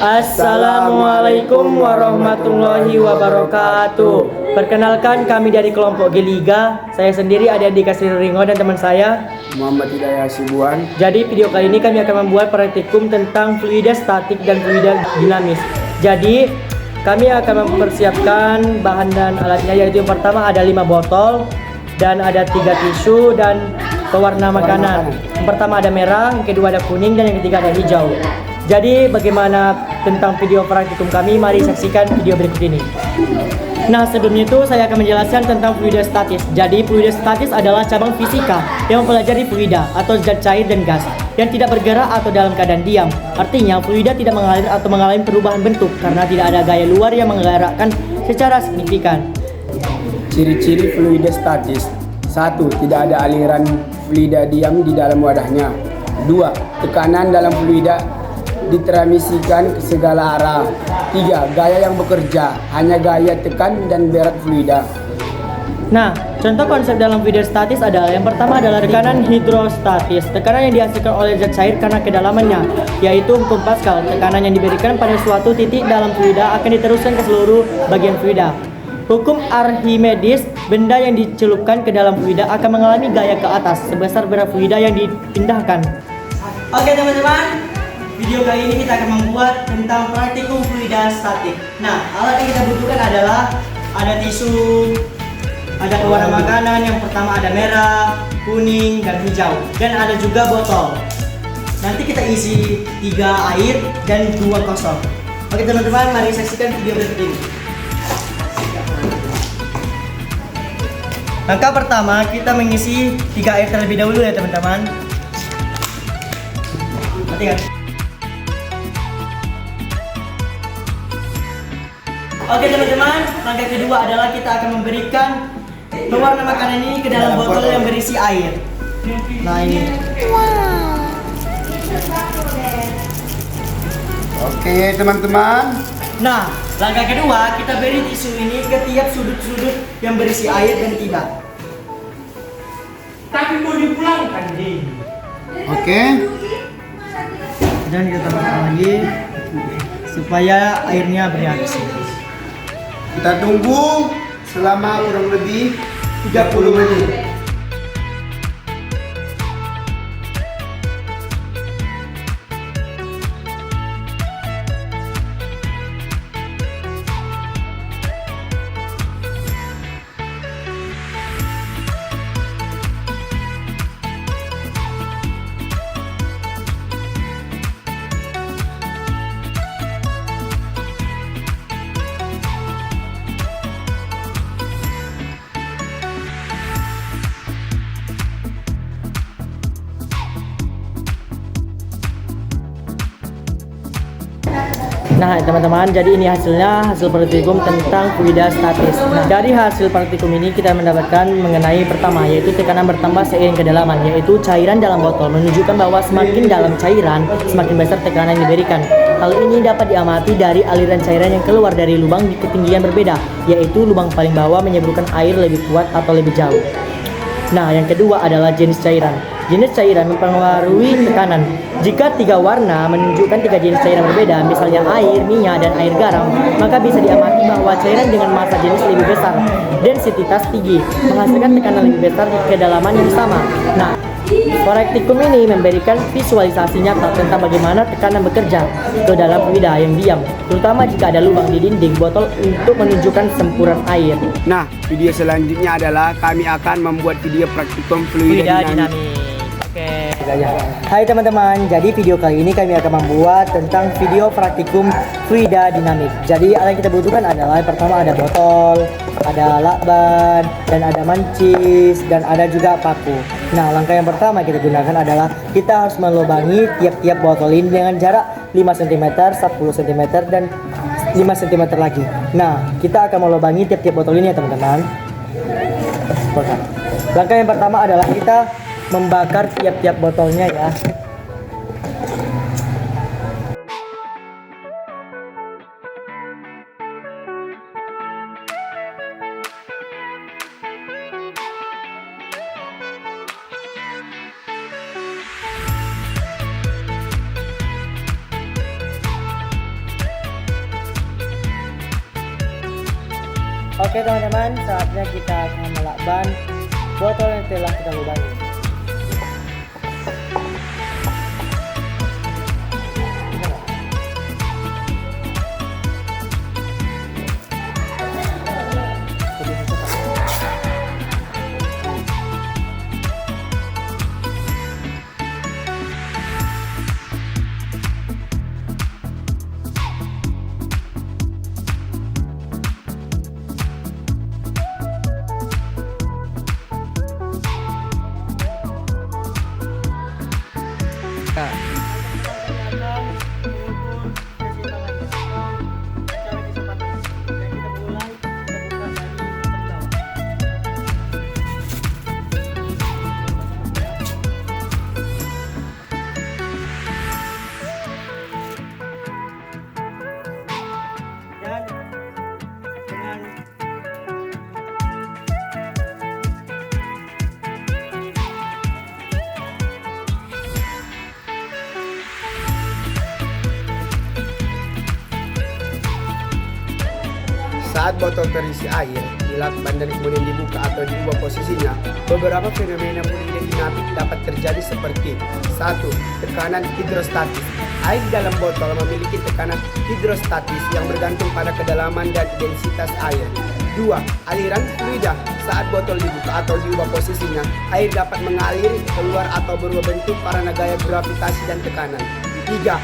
Assalamualaikum warahmatullahi wabarakatuh. Perkenalkan, kami dari kelompok G-Liga. Saya sendiri ada di Kasri Ringo dan teman saya Muhammad Hidayah Sibuan. Jadi video kali ini kami akan membuat praktikum tentang fluida statik dan fluida dinamis. Jadi kami akan mempersiapkan bahan dan alatnya, yaitu yang pertama ada 5 botol dan ada 3 tisu dan pewarna makanan. Yang pertama ada merah, yang kedua ada kuning, dan yang ketiga ada hijau. Jadi bagaimana tentang video praktikum kami? Mari saksikan video berikut ini. Nah, sebelumnya itu saya akan menjelaskan tentang fluida statis. Jadi fluida statis adalah cabang fisika yang mempelajari fluida atau zat cair dan gas yang tidak bergerak atau dalam keadaan diam. Artinya fluida tidak mengalir atau mengalami perubahan bentuk karena tidak ada gaya luar yang menggerakkan secara signifikan. Ciri-ciri fluida statis: 1. Tidak ada aliran fluida diam di dalam wadahnya. 2. Tekanan dalam fluida ditransmisikan ke segala arah. 3. Gaya yang bekerja, hanya gaya tekan dan berat fluida. Nah, contoh konsep dalam fluida statis adalah yang pertama adalah tekanan hidrostatis. Tekanan yang dihasilkan oleh zat cair karena kedalamannya, yaitu hukum Pascal. Tekanan yang diberikan pada suatu titik dalam fluida akan diteruskan ke seluruh bagian fluida. Hukum Archimedes, benda yang dicelupkan ke dalam fluida akan mengalami gaya ke atas sebesar berat fluida yang dipindahkan. Oke teman-teman, video kali ini kita akan membuat tentang praktikum fluida statik. Nah, alat yang kita butuhkan adalah ada tisu, ada pewarna makanan, yang pertama ada merah, kuning, dan hijau, dan ada juga botol. Nanti kita isi 3 air dan 2 kosong. Oke teman-teman, mari saksikan video berikut ini. Langkah pertama, kita mengisi 3 air terlebih dahulu ya teman-teman. Perhatikan. Oke teman-teman, langkah kedua adalah kita akan memberikan pewarna makanan ini ke dalam botol yang berisi air. Nah ini. Oke teman-teman. Nah, langkah kedua kita beri tisu ini ke tiap sudut-sudut yang berisi air dan tidak. Tapi mau dipulangkan deh. Oke. Dan kita tambahkan lagi supaya airnya bereaksi. Kita tunggu selama kurang lebih 30 menit. Nah teman-teman, jadi ini hasil praktikum tentang fluida statis. Nah, dari hasil praktikum ini kita mendapatkan mengenai pertama, yaitu tekanan bertambah seiring kedalaman, yaitu cairan dalam botol menunjukkan bahwa semakin dalam cairan semakin besar tekanan yang diberikan. Hal ini dapat diamati dari aliran cairan yang keluar dari lubang di ketinggian berbeda, yaitu lubang paling bawah menyemburkan air lebih kuat atau lebih jauh. Nah, yang kedua adalah jenis cairan. Jenis cairan mempengaruhi tekanan. Jika 3 warna menunjukkan 3 jenis cairan berbeda, misalnya air, minyak, dan air garam, maka bisa diamati bahwa cairan dengan massa jenis lebih besar, densitas tinggi, menghasilkan tekanan lebih besar di kedalaman yang sama. Nah, praktikum ini memberikan visualisasi nyata tentang bagaimana tekanan bekerja ke dalam fluida yang diam, terutama jika ada lubang di dinding botol untuk menunjukkan sempuran air. Nah, video selanjutnya adalah kami akan membuat video praktikum fluida dinamis. Oke. Hai teman-teman, jadi video kali ini kami akan membuat tentang video praktikum fluida dinamik. Jadi alat yang kita butuhkan adalah yang pertama ada botol, ada lakban, dan ada mancis, dan ada juga paku. Nah, langkah yang pertama kita gunakan adalah kita harus melubangi tiap-tiap botol ini dengan jarak 5 cm, 10 cm, dan 5 cm lagi. Nah, kita akan melubangi tiap-tiap botol ini ya teman-teman. Langkah yang pertama adalah kita membakar tiap-tiap botolnya ya. Oke teman-teman, saatnya kita akan melakban botol yang telah kita lubangi. Saat botol terisi air, dilakban dan kemudian dibuka atau diubah posisinya, beberapa fenomena polidinamik dapat terjadi seperti 1. Tekanan hidrostatis. Air dalam botol memiliki tekanan hidrostatis yang bergantung pada kedalaman dan densitas air. 2. Aliran fluida. Saat botol dibuka atau diubah posisinya, air dapat mengalir keluar atau berubah bentuk karena gaya gravitasi dan tekanan. 3.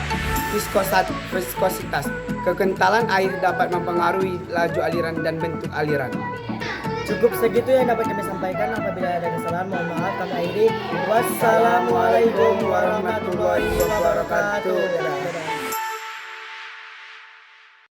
Viskositas. Kekentalan air dapat mempengaruhi laju aliran dan bentuk aliran. Cukup segitu yang dapat kami sampaikan. Apabila ada kesalahan, mohon maaf kami akhiri. Wassalamualaikum warahmatullahi wabarakatuh. Dadah.